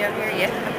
be up here yet.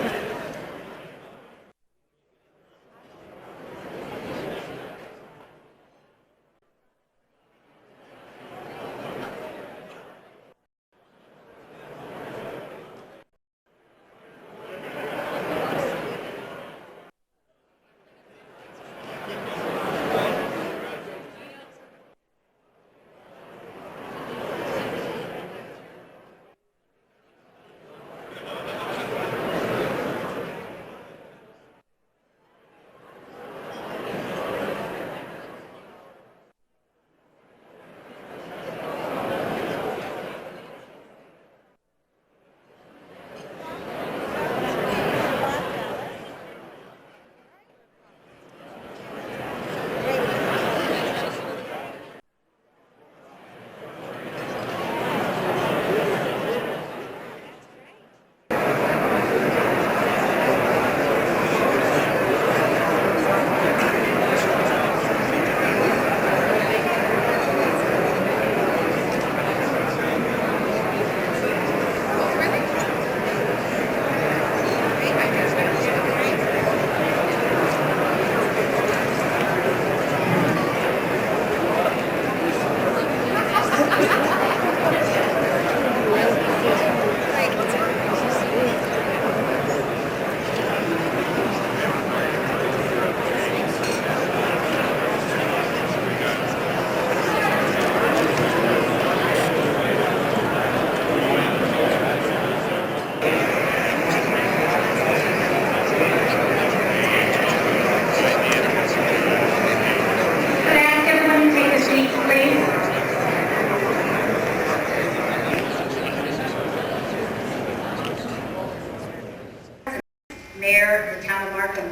Mayor of the town of Markham.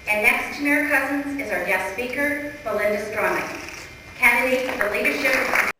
And next to Mayor Cousins is our guest speaker, Belinda Stronach, candidate for leadership.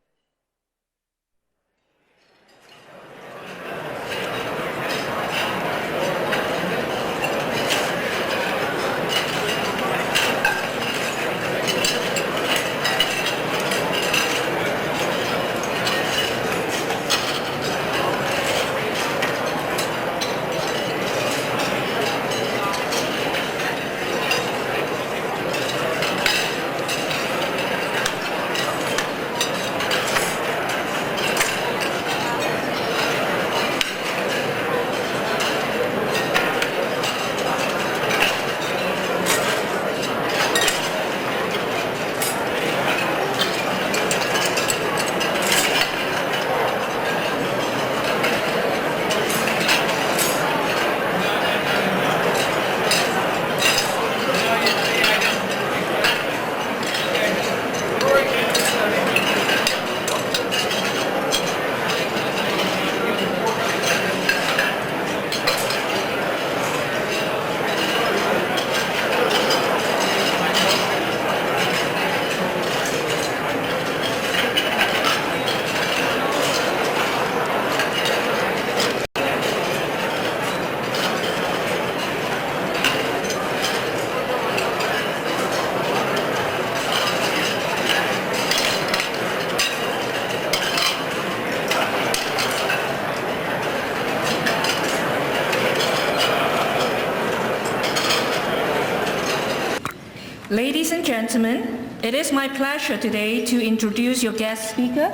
Ladies and gentlemen, it is my pleasure today to introduce your guest speaker,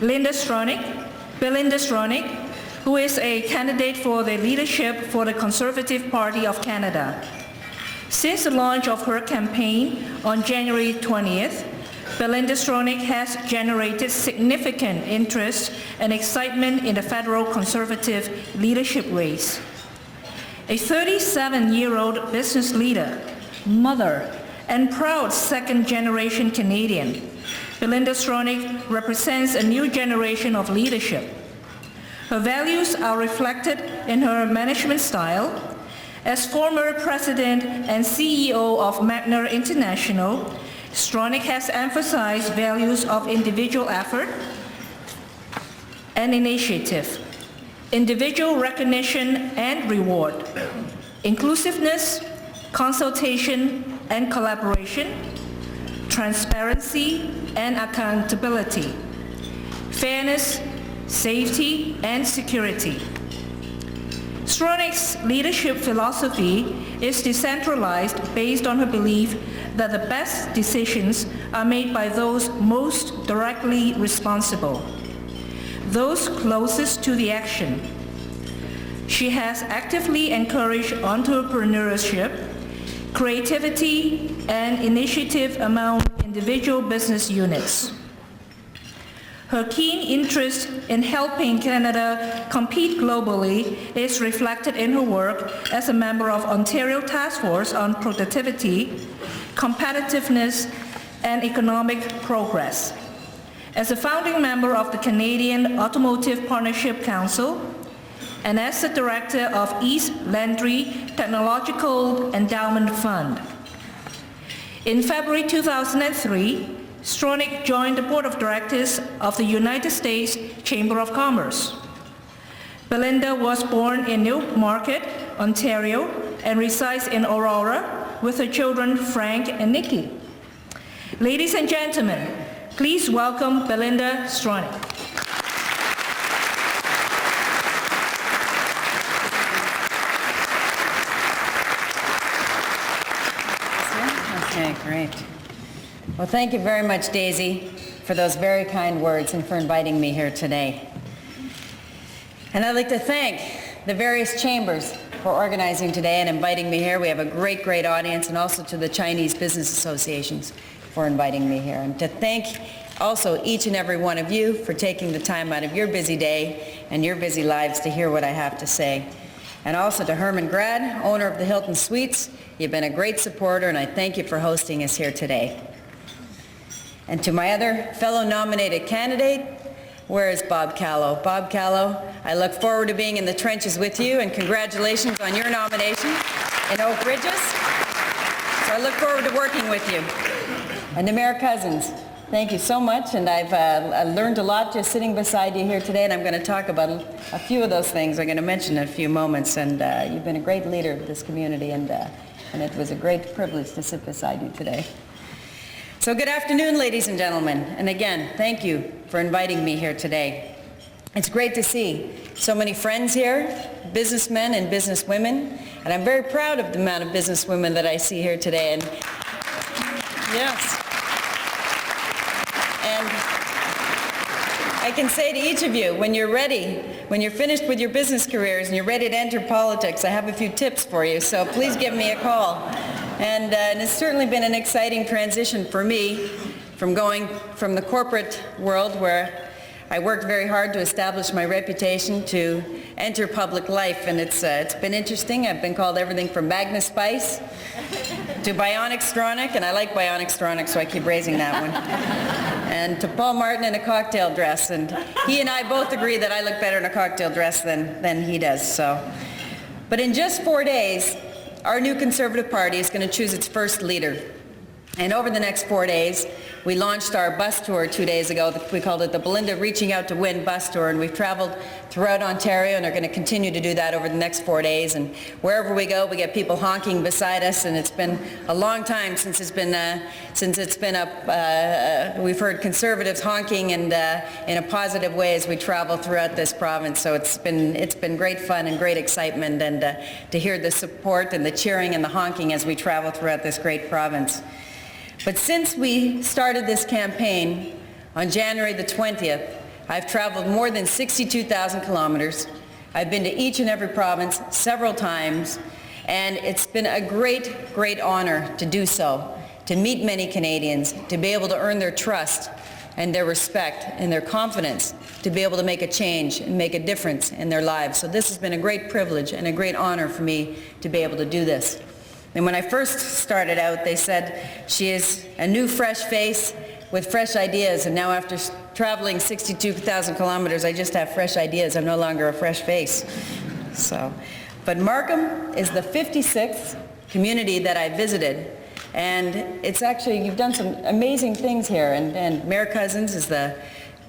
Belinda Stronach, who is a candidate for the leadership for the Conservative Party of Canada. Since the launch of her campaign on January 20th, Belinda Stronach has generated significant interest and excitement in the federal Conservative leadership race. A 37-year-old business leader, mother, and proud second-generation Canadian, Belinda Stronach represents a new generation of leadership. Her values are reflected in her management style. As former president and CEO of Magna International, Stronach has emphasized values of individual effort and initiative, individual recognition and reward, inclusiveness, consultation and collaboration, transparency and accountability, fairness, safety and security. Stronach's leadership philosophy is decentralized based on her belief that the best decisions are made by those most directly responsible, those closest to the action. She has actively encouraged entrepreneurship, creativity, and initiative among individual business units. Her keen interest in helping Canada compete globally is reflected in her work as a member of Ontario Task Force on Productivity, Competitiveness, and Economic Progress, as a founding member of the Canadian Automotive Partnership Council, and as the director of East Landry Technological Endowment Fund. In February 2003, Stronach joined the board of directors of the United States Chamber of Commerce. Belinda was born in Newmarket, Ontario, and resides in Aurora with her children Frank and Nikki. Ladies and gentlemen, please welcome Belinda Stronach. Okay, great. Well, thank you very much, Daisy, for those very kind words and for inviting me here today. And I'd like to thank the various chambers for organizing today and inviting me here. We have a great, great audience, and also to the Chinese Business Associations for inviting me here. And to thank also each and every one of you for taking the time out of your busy day and your busy lives to hear what I have to say. And also to Herman Grad, owner of the Hilton Suites. You've been a great supporter, and I thank you for hosting us here today. And to my other fellow nominated candidate, where is Bob Callow? Bob Callow, I look forward to being in the trenches with you, and congratulations on your nomination in Oak Ridges. So I look forward to working with you. And to Mayor Cousins, thank you so much, and I've learned a lot just sitting beside you here today, and I'm going to talk about a few of those things I'm going to mention in a few moments. And you've been a great leader of this community, and it was a great privilege to sit beside you today. So good afternoon, ladies and gentlemen, and again, thank you for inviting me here today. It's great to see so many friends here, businessmen and businesswomen, and I'm very proud of the amount of businesswomen that I see here today. And yes. And I can say to each of you, when you're ready, when you're finished with your business careers and you're ready to enter politics, I have a few tips for you, so please give me a call. And it's certainly been an exciting transition for me from going from the corporate world, where I worked very hard to establish my reputation, to enter public life. And it's been interesting. I've been called everything from Magnus Spice to Bionic Stronach, and I like Bionic Stronach, so I keep raising that one. And to Paul Martin in a cocktail dress. And he and I both agree that I look better in a cocktail dress than he does. So, but in just 4 days, our new Conservative Party is going to choose its first leader. And over the next 4 days, we launched our bus tour 2 days ago. We called it the Belinda Reaching Out to Win bus tour, and we've traveled throughout Ontario and are going to continue to do that over the next 4 days. And wherever we go, we get people honking beside us, and it's been a long time since it's been up. We've heard Conservatives honking and in a positive way as we travel throughout this province. So it's been great fun and great excitement, and to hear the support and the cheering and the honking as we travel throughout this great province. But since we started this campaign on January the 20th, I've traveled more than 62,000 kilometers. I've been to each and every province several times, and it's been a great, great honor to do so, to meet many Canadians, to be able to earn their trust and their respect and their confidence, to be able to make a change and make a difference in their lives. So this has been a great privilege and a great honor for me to be able to do this. And when I first started out, they said she is a new, fresh face with fresh ideas. And now after traveling 62,000 kilometers, I just have fresh ideas. I'm no longer a fresh face. So, but Markham is the 56th community that I visited. And it's actually, you've done some amazing things here. And Mayor Cousins is the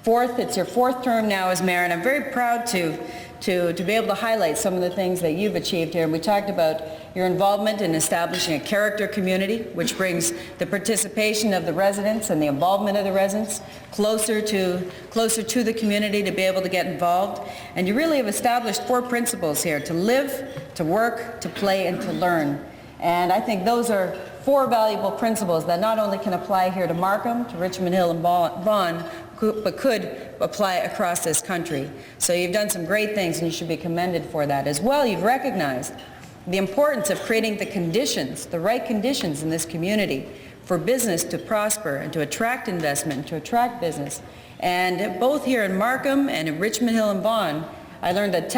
It's your fourth term now as mayor, and I'm very proud to be able to highlight some of the things that you've achieved here. And we talked about your involvement in establishing a character community, which brings the participation of the residents and the involvement of the residents closer to the community to be able to get involved. And you really have established 4 principles here: to live, to work, to play, and to learn. And I think those are 4 valuable principles that not only can apply here to Markham, to Richmond Hill, and Vaughan, but could apply across this country. So you've done some great things, and you should be commended for that. As well, you've recognized the importance of creating the conditions, the right conditions in this community for business to prosper and to attract investment, to attract business. And both here in Markham and in Richmond Hill and Vaughan, I learned that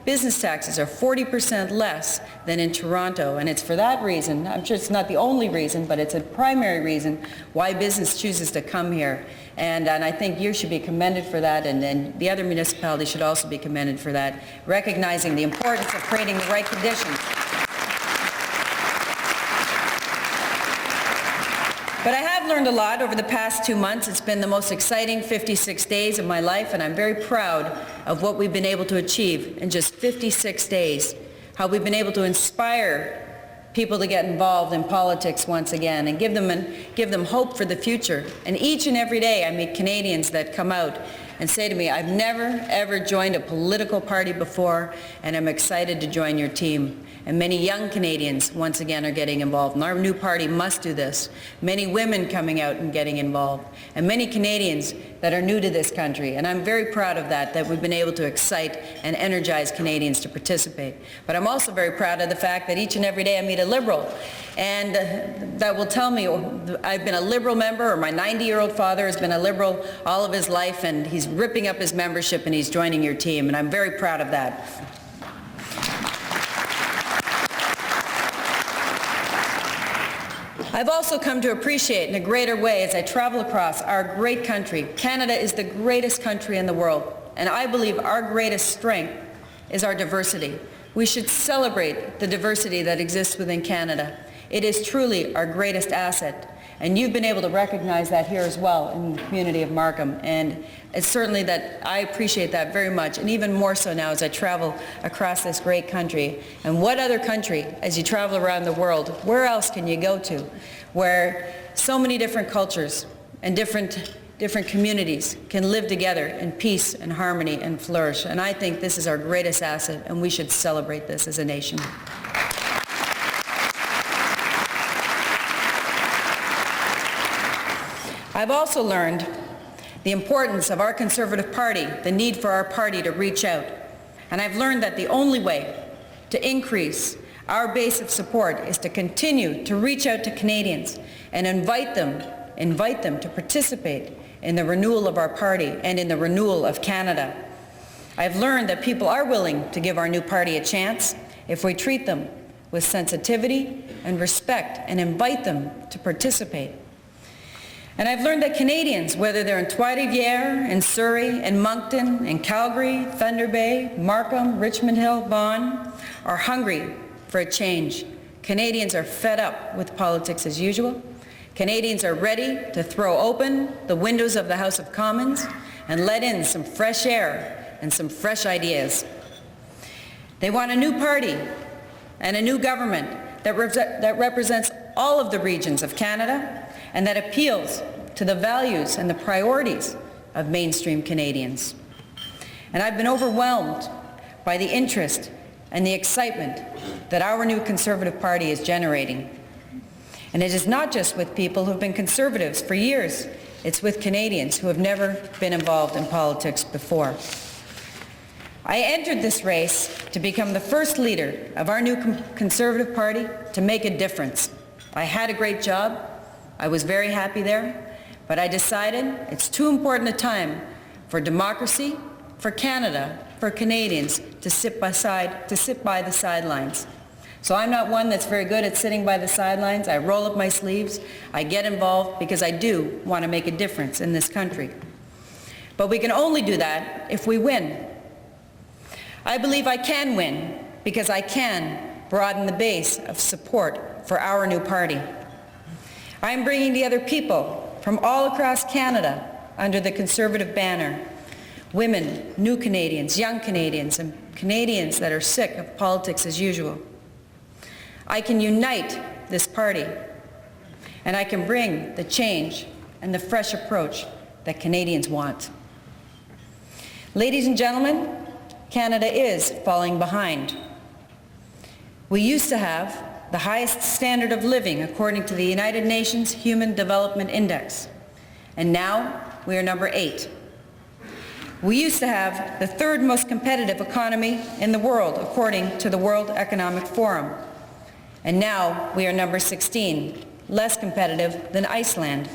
business taxes are 40% less than in Toronto, and it's for that reason, I'm sure it's not the only reason, but it's a primary reason why business chooses to come here. And I think you should be commended for that, and the other municipalities should also be commended for that, recognizing the importance of creating the right conditions. But I have learned a lot over the past 2 months. It's been the most exciting 56 days of my life, and I'm very proud of what we've been able to achieve in just 56 days, how we've been able to inspire people to get involved in politics once again and give them hope for the future. And each and every day I meet Canadians that come out and say to me, I've never, ever joined a political party before, and I'm excited to join your team. And many young Canadians, once again, are getting involved. And our new party must do this. Many women coming out and getting involved. And many Canadians that are new to this country. And I'm very proud of that we've been able to excite and energize Canadians to participate. But I'm also very proud of the fact that each and every day I meet a Liberal. And that will tell me I've been a Liberal member, or my 90-year-old father has been a Liberal all of his life, and he's ripping up his membership and he's joining your team. And I'm very proud of that. I've also come to appreciate in a greater way as I travel across our great country. Canada is the greatest country in the world, and I believe our greatest strength is our diversity. We should celebrate the diversity that exists within Canada. It is truly our greatest asset, and you've been able to recognize that here as well in the community of Markham, and it's certainly that I appreciate that very much, and even more so now as I travel across this great country. And what other country, as you travel around the world, where else can you go to where so many different cultures and different communities can live together in peace and harmony and flourish? And I think this is our greatest asset, and we should celebrate this as a nation. I've also learned the importance of our Conservative Party, the need for our party to reach out. And I've learned that the only way to increase our base of support is to continue to reach out to Canadians and invite them to participate in the renewal of our party and in the renewal of Canada. I've learned that people are willing to give our new party a chance if we treat them with sensitivity and respect and invite them to participate. And I've learned that Canadians, whether they're in Trois-Rivières, in Surrey, in Moncton, in Calgary, Thunder Bay, Markham, Richmond Hill, Vaughan, are hungry for a change. Canadians are fed up with politics as usual. Canadians are ready to throw open the windows of the House of Commons and let in some fresh air and some fresh ideas. They want a new party and a new government that represents all of the regions of Canada and that appeals to the values and the priorities of mainstream Canadians. And I've been overwhelmed by the interest and the excitement that our new Conservative Party is generating. And it is not just with people who've been Conservatives for years, it's with Canadians who have never been involved in politics before. I entered this race to become the first leader of our new Conservative Party to make a difference. I had a great job. I was very happy there, but I decided it's too important a time for democracy, for Canada, for Canadians to sit by the sidelines. So I'm not one that's very good at sitting by the sidelines. I roll up my sleeves. I get involved because I do want to make a difference in this country. But we can only do that if we win. I believe I can win because I can broaden the base of support for our new party. I am bringing together people from all across Canada under the Conservative banner. Women, new Canadians, young Canadians, and Canadians that are sick of politics as usual. I can unite this party, and I can bring the change and the fresh approach that Canadians want. Ladies and gentlemen, Canada is falling behind. We used to have the highest standard of living according to the United Nations Human Development Index, and now we are number 8. We used to have the 3rd most competitive economy in the world according to the World Economic Forum, and now we are number 16, less competitive than Iceland.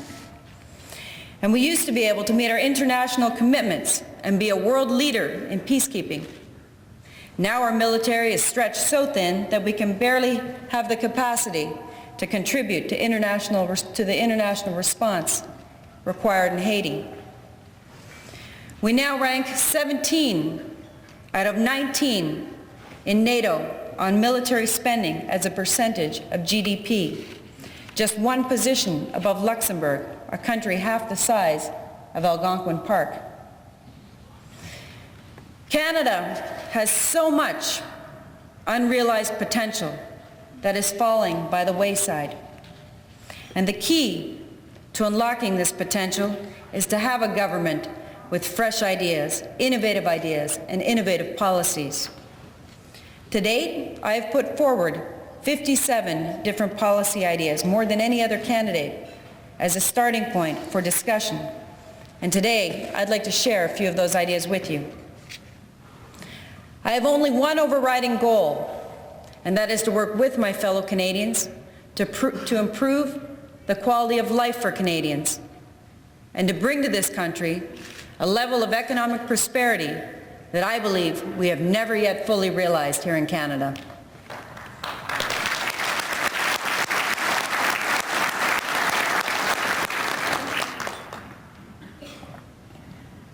And we used to be able to meet our international commitments and be a world leader in peacekeeping. Now our military is stretched so thin that we can barely have the capacity to contribute to the international response required in Haiti. We now rank 17 out of 19 in NATO on military spending as a percentage of GDP, just 1 position above Luxembourg, a country half the size of Algonquin Park. Canada has so much unrealized potential that is falling by the wayside. And the key to unlocking this potential is to have a government with fresh ideas, and innovative policies. To date, I have put forward 57 different policy ideas, more than any other candidate, as a starting point for discussion. And today, I'd like to share a few of those ideas with you. I have only one overriding goal, and that is to work with my fellow Canadians to improve the quality of life for Canadians and to bring to this country a level of economic prosperity that I believe we have never yet fully realized here in Canada.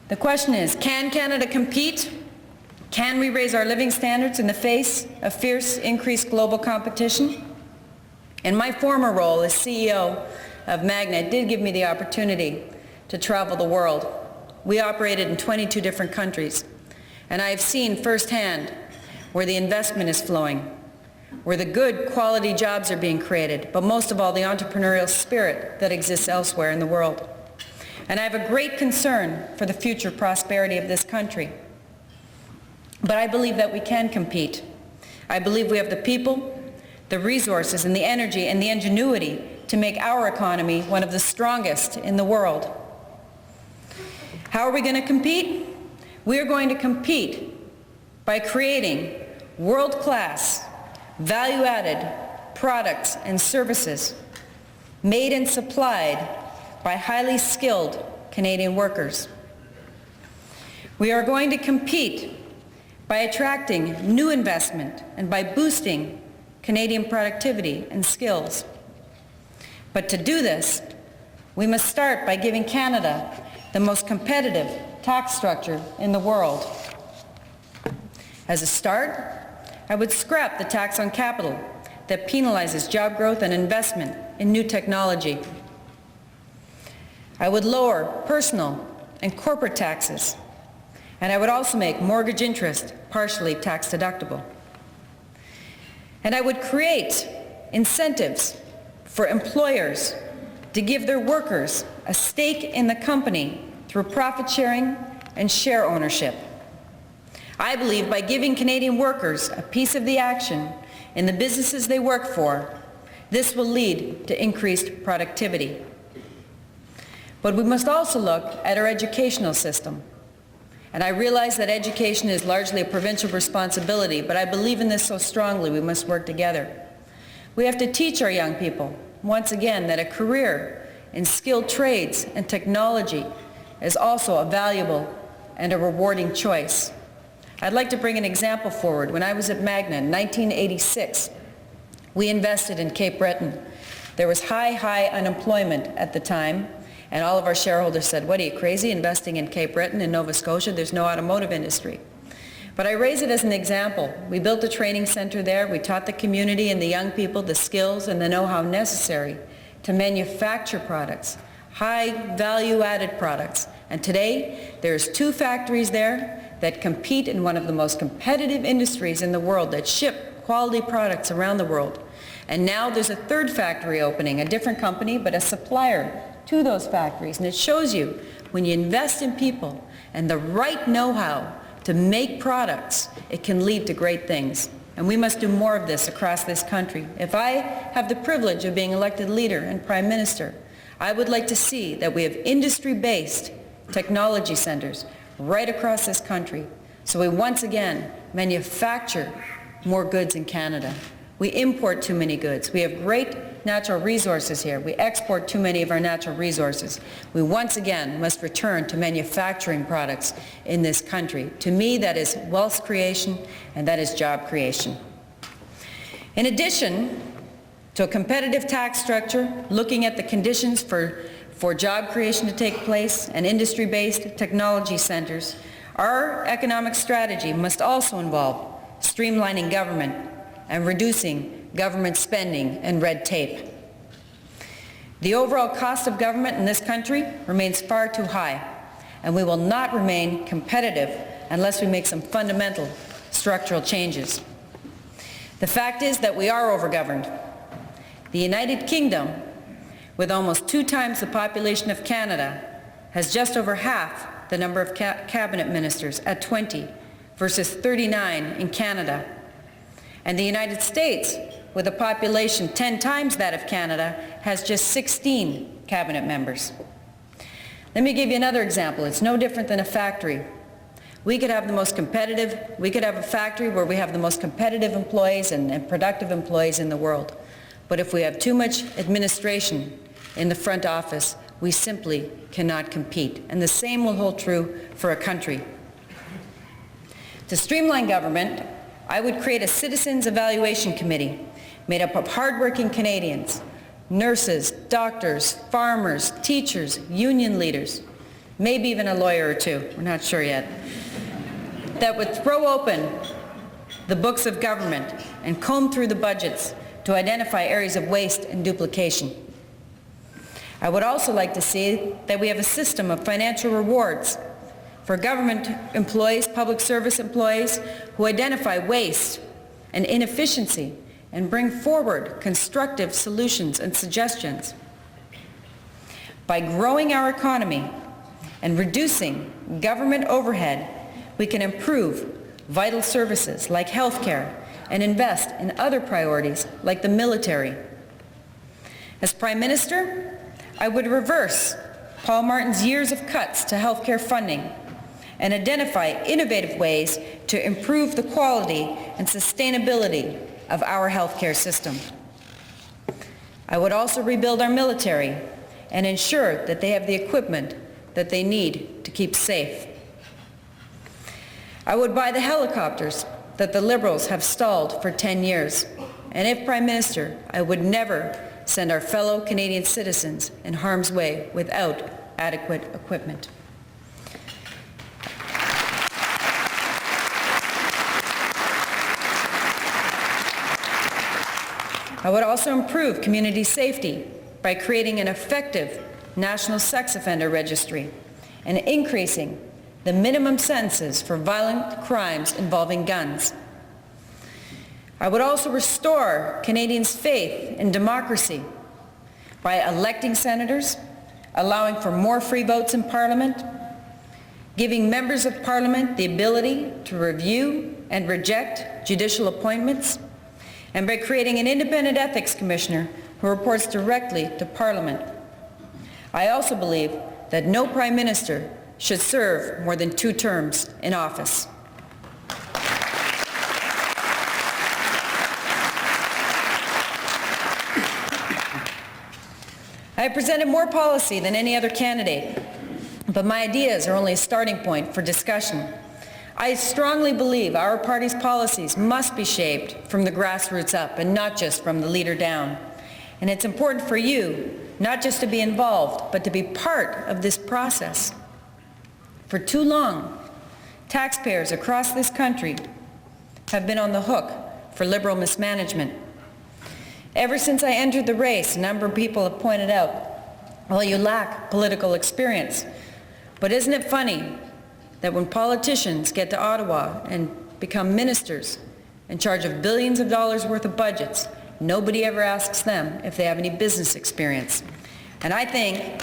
The question is, can Canada compete? Can we raise our living standards in the face of fierce, increased global competition? In my former role as CEO of Magna, it did give me the opportunity to travel the world. We operated in 22 different countries, and I have seen firsthand where the investment is flowing, where the good quality jobs are being created, but most of all the entrepreneurial spirit that exists elsewhere in the world. And I have a great concern for the future prosperity of this country. But I believe that we can compete. I believe we have the people, the resources, and the energy and the ingenuity to make our economy one of the strongest in the world. How are we going to compete? We are going to compete by creating world-class, value-added products and services made and supplied by highly skilled Canadian workers. We are going to compete by attracting new investment and by boosting Canadian productivity and skills. But to do this, we must start by giving Canada the most competitive tax structure in the world. As a start, I would scrap the tax on capital that penalizes job growth and investment in new technology. I would lower personal and corporate taxes, and I would also make mortgage interest partially tax deductible. And I would create incentives for employers to give their workers a stake in the company through profit sharing and share ownership. I believe by giving Canadian workers a piece of the action in the businesses they work for, this will lead to increased productivity. But we must also look at our educational system. And I realize that education is largely a provincial responsibility, but I believe in this so strongly we must work together. We have to teach our young people, once again, that a career in skilled trades and technology is also a valuable and a rewarding choice. I'd like to bring an example forward. When I was at Magna in 1986, we invested in Cape Breton. There was high unemployment at the time, and all of our shareholders said, "What, are you crazy investing in Cape Breton in Nova Scotia? There's no automotive industry." But I raise it as an example. We built a training center there. We taught the community and the young people the skills and the know-how necessary to manufacture products, high value-added products. And today, there's 2 factories there that compete in one of the most competitive industries in the world that ship quality products around the world. And now there's a 3rd factory opening, a different company, but a supplier to those factories. And it shows you when you invest in people and the right know-how to make products, it can lead to great things. And we must do more of this across this country. If I have the privilege of being elected leader and prime minister, I would like to see that we have industry-based technology centers right across this country, so we once again manufacture more goods in Canada. We import too many goods. We have great natural resources here. We export too many of our natural resources. We once again must return to manufacturing products in this country. To me, that is wealth creation and that is job creation. In addition to a competitive tax structure, looking at the conditions for job creation to take place and industry-based technology centers, our economic strategy must also involve streamlining government and reducing government spending and red tape. The overall cost of government in this country remains far too high, and we will not remain competitive unless we make some fundamental structural changes. The fact is that we are overgoverned. The United Kingdom, with almost 2 times the population of Canada, has just over half the number of cabinet ministers at 20 versus 39 in Canada. And the United States, with a population 10 times that of Canada, has just 16 cabinet members. Let me give you another example. It's no different than a factory. We could have a factory where we have the most competitive employees and productive employees in the world. But if we have too much administration in the front office, we simply cannot compete. And the same will hold true for a country. To streamline government, I would create a citizens evaluation committee made up of hardworking Canadians, nurses, doctors, farmers, teachers, union leaders, maybe even a lawyer or 2, we're not sure yet, that would throw open the books of government and comb through the budgets to identify areas of waste and duplication. I would also like to see that we have a system of financial rewards for government employees, public service employees, who identify waste and inefficiency and bring forward constructive solutions and suggestions. By growing our economy and reducing government overhead, we can improve vital services like healthcare and invest in other priorities like the military. As Prime Minister, I would reverse Paul Martin's years of cuts to healthcare funding and identify innovative ways to improve the quality and sustainability of our healthcare system. I would also rebuild our military and ensure that they have the equipment that they need to keep safe. I would buy the helicopters that the Liberals have stalled for 10 years. And if Prime Minister, I would never send our fellow Canadian citizens in harm's way without adequate equipment. I would also improve community safety by creating an effective national sex offender registry and increasing the minimum sentences for violent crimes involving guns. I would also restore Canadians' faith in democracy by electing senators, allowing for more free votes in Parliament, giving members of Parliament the ability to review and reject judicial appointments, and by creating an independent ethics commissioner who reports directly to Parliament. I also believe that no Prime Minister should serve more than 2 terms in office. I have presented more policy than any other candidate, but my ideas are only a starting point for discussion. I strongly believe our party's policies must be shaped from the grassroots up and not just from the leader down. And it's important for you not just to be involved, but to be part of this process. For too long, taxpayers across this country have been on the hook for Liberal mismanagement. Ever since I entered the race, a number of people have pointed out Well, you lack political experience. But isn't it funny that when politicians get to Ottawa and become ministers in charge of billions of dollars worth of budgets, nobody ever asks them if they have any business experience. And I think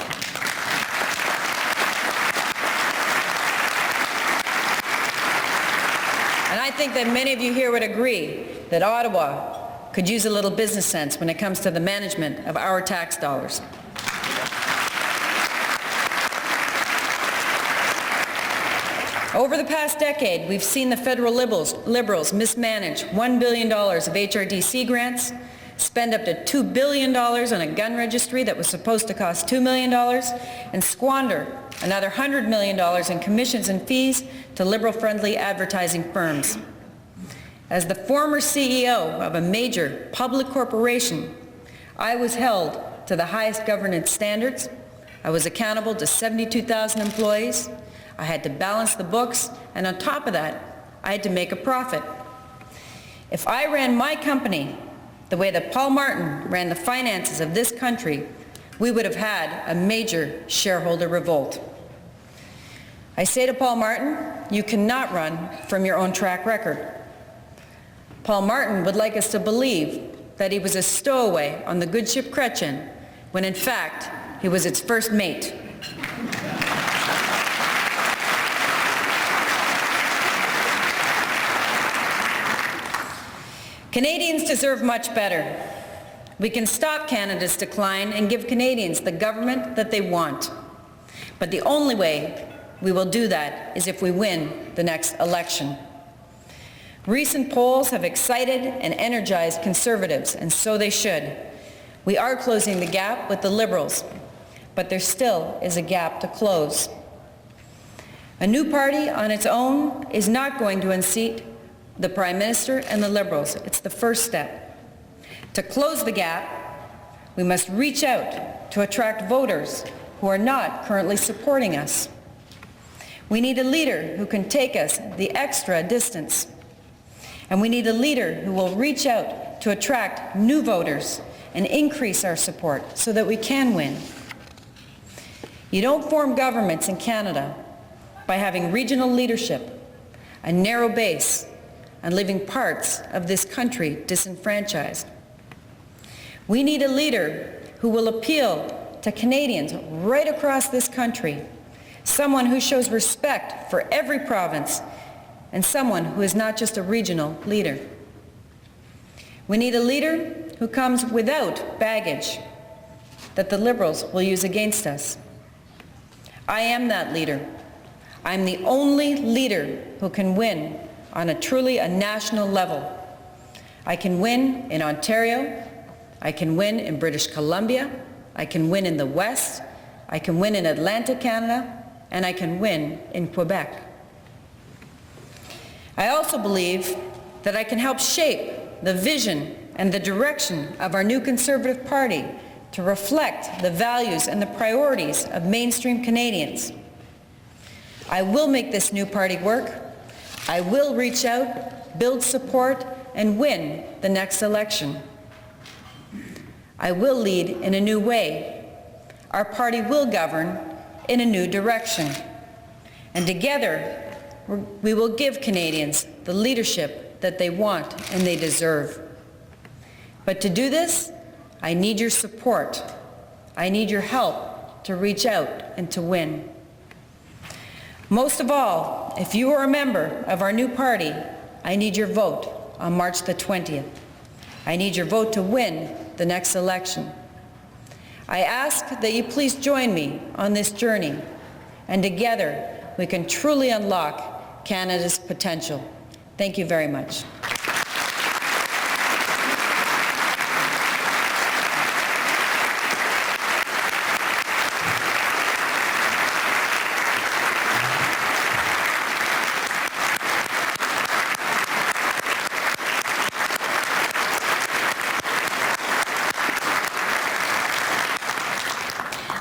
that many of you here would agree that Ottawa could use a little business sense when it comes to the management of our tax dollars. Over the past decade, we've seen the federal liberals mismanage $1 billion of HRDC grants, spend up to $2 billion on a gun registry that was supposed to cost $2 million, and squander another $100 million in commissions and fees to liberal-friendly advertising firms. As the former CEO of a major public corporation, I was held to the highest governance standards. I was accountable to 72,000 employees. I had to balance the books, and on top of that, I had to make a profit. If I ran my company the way that Paul Martin ran the finances of this country, we would have had a major shareholder revolt. I say to Paul Martin, you cannot run from your own track record. Paul Martin would like us to believe that he was a stowaway on the good ship Chrétien, when in fact, he was its first mate. Canadians deserve much better. We can stop Canada's decline and give Canadians the government that they want. But the only way we will do that is if we win the next election. Recent polls have excited and energized Conservatives, and so they should. We are closing the gap with the Liberals, but there still is a gap to close. A new party on its own is not going to unseat the Prime Minister and the Liberals. It's the first step. To close the gap, we must reach out to attract voters who are not currently supporting us. We need a leader who can take us the extra distance. And we need a leader who will reach out to attract new voters and increase our support so that we can win. You don't form governments in Canada by having regional leadership, a narrow base, and leaving parts of this country disenfranchised. We need a leader who will appeal to Canadians right across this country, someone who shows respect for every province, and someone who is not just a regional leader. We need a leader who comes without baggage that the Liberals will use against us. I am that leader. I'm the only leader who can win on a national level. I can win in Ontario, I can win in British Columbia, I can win in the West, I can win in Atlantic Canada, and I can win in Quebec. I also believe that I can help shape the vision and the direction of our new Conservative Party to reflect the values and the priorities of mainstream Canadians. I will make this new party work. I will reach out, build support, and win the next election. I will lead in a new way. Our party will govern in a new direction. And together, we will give Canadians the leadership that they want and they deserve. But to do this, I need your support. I need your help to reach out and to win. Most of all, if you are a member of our new party, I need your vote on March the 20th. I need your vote to win the next election. I ask that you please join me on this journey, and together we can truly unlock Canada's potential. Thank you very much.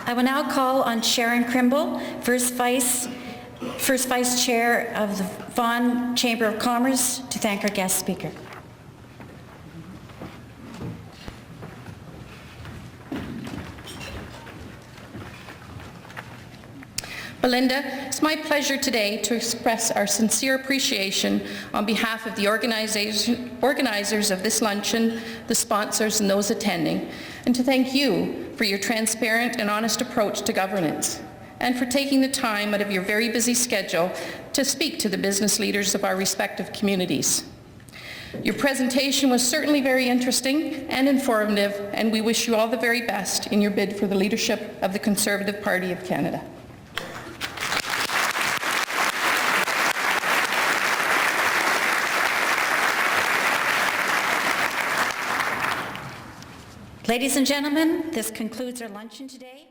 I will now call on Sharon Crimble, First Vice Chair of the Vaughan Chamber of Commerce, to thank our guest speaker. Belinda, it's my pleasure today to express our sincere appreciation on behalf of the organizers of this luncheon, the sponsors, and those attending, and to thank you for your transparent and honest approach to governance, and for taking the time out of your very busy schedule to speak to the business leaders of our respective communities. Your presentation was certainly very interesting and informative, and we wish you all the very best in your bid for the leadership of the Conservative Party of Canada. Ladies and gentlemen, this concludes our luncheon today.